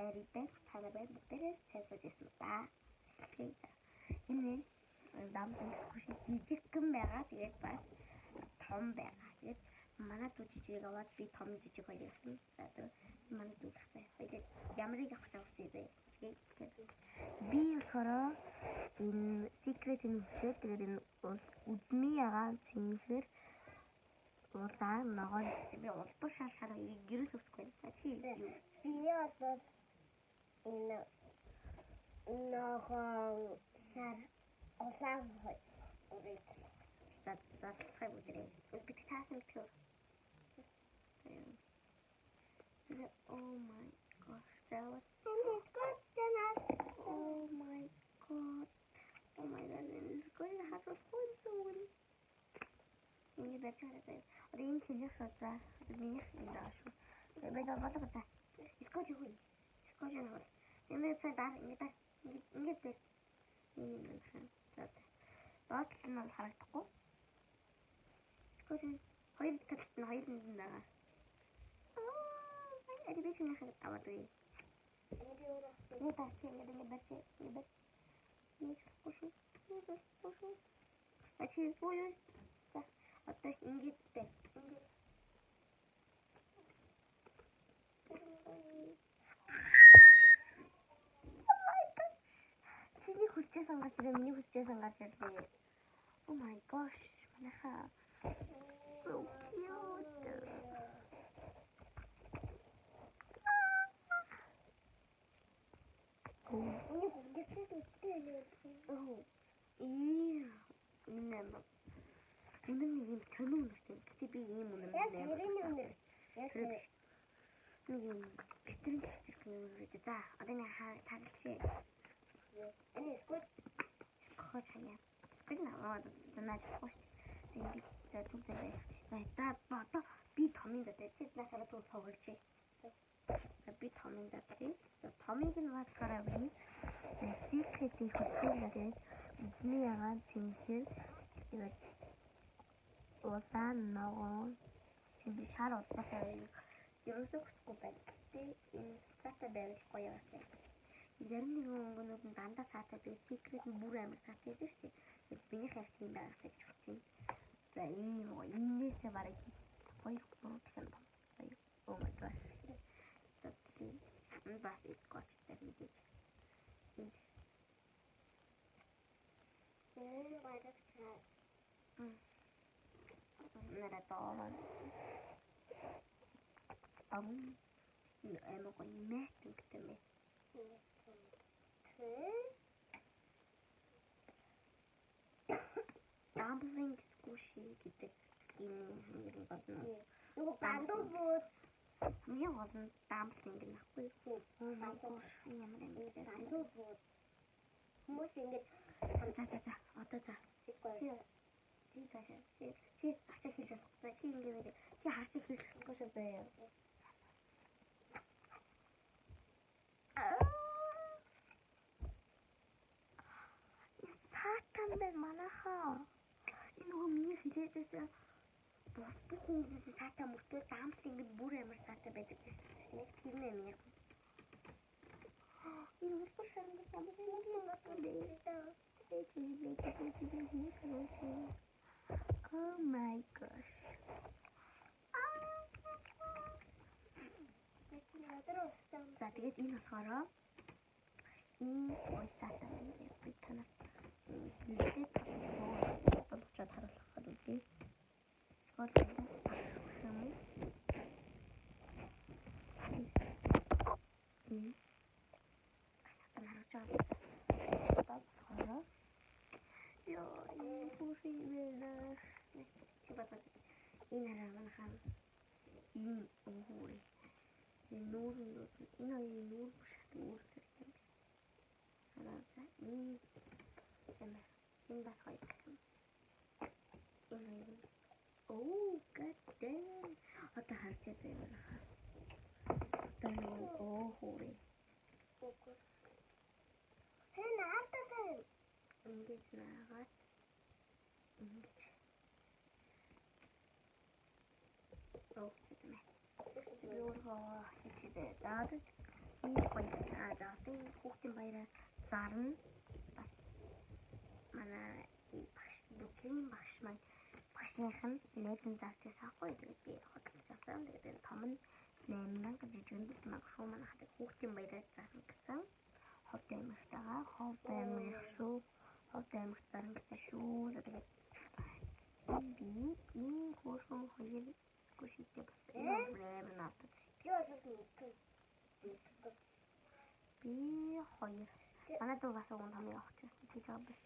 хайртай таны байд бүгдээрээ сайжруулж ирсэн ба. Энэ дамжин хүч жижигхэн байгаа. Тэгээд бас том байгаа. Тэгээд манай дүү жижиг аваад би том жижиг хоёр явсан. За тэгээд манай дүү тахтай. Тэгээд ямарыг авах гэсэн бэ? Би болохоор энэ secret нөхцөл тэгээд энэ үдмий ягаан цэнхэр улаан ногоон би улбар шалшараа гэрэл үсгүй та чи би одоо энэ ногоон шар улаан хой үрээд цацтай бүдрээ би таасан төр oh my gosh that was oh my god it's going to have a fun soon ini baca ada ini kayaknya saja ini sudah so beda apa kata isko juga ini saya ini deh ini kan saat kenal harusku isko juga hayır katın hayır neden ada bir şey nak awak tu ini pasti ini baca ini koşu açı boyu hatta İngilizce Sini khusus sangat sudah mini khusus sangat sudah oh my gosh mana so cute ini khusus oh iya ini ini canım işte tipi iyi mi ne ini bitin işte da adına taksi ini skut koçaya skutna ama da hoş şimdi de çok da da bata bir tamam da tek nasıl çok savurçi bir tamam da tamamın var karabı secret'i kutluları ne yalan çünkü evet улаан ногоон şimdi шар удаасаа ерөөсөө хүсэхгүй байна. Гэтэ энэ цаатай байвал гоё байсан. Зарим нэгэн өнгөнүүд нь дандаа цаатай би secret нь бүр амар цаатай байдаг шүү дээ. Биний хайрт юм байгаа гэж хэлсэн. За энээсээ бараг 2-3 дахин том. Oh my god. Энэ бас скотч дээр мэдээж. Баяртай. Nada todo. Em có mét được cái mét. Dumpling squishy gitu. Ini wasn't. Itu pandu bud. Ini wasn't dumpling gitu. Oh my gosh. Ini mana pandu bud. Mungkin gitu. Dah. Otak. Chị harus hilsas koşuyor. Zaten ben malaha. İnu mini hilsas. Bu konu zaten mutlu dumpling buraya mı zaten bedir. Ne kimle mi? İnu bu şarkı oh my gosh. За тэгээд энэ болохоор энэ уйсаатаа би танаас хэлээд бодчод харуулах гэдэг. Скол юм. Энэ хараа хан энэ уури нүүр нүүр шатнууртай хараа энэ бас хоёр энэ oh god damn одоо харцаа байна одоо уури хэн аатаа ингэж наагаад ингэж oh, it's a mess. Beautiful. It's a заалтын хүүхдийн баяраар зарна. Бас манай бүклийн багш маань багшийнх нь нээлтэн зарж байгаа байхгүй. Тэгээд би хөдөлж авсан. Тэгээд том нь 8,000 жижиг нь 10,000 шүү манайхад хүүхдийн баяраар зарна гэсэн. Ховд аймагтайгаа ховд аймагт зарна гэсэн шүү. Тэгээд би энэ хөрхөн хоёр гүшигтэй бас амар надад. Би хоёр. Манай дүү бас уун том явах гэж тийж байгаа биш.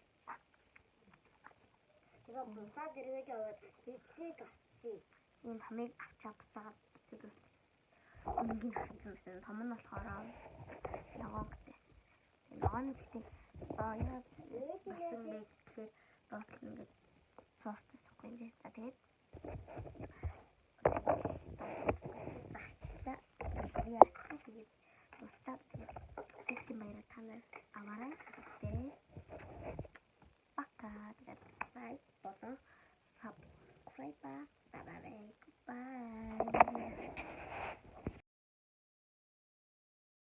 Тэгээ бусаад ирээд яваад хийх энэ хамыг авчаа буцаагаад тэгээд энгийн хатсан байсан. Том нь болохоор ногоонтэй. Ногоон гэхдээ яа басан байж тэгэхээр доотлон ингээд цоцсохгүй нэ. Тэгээд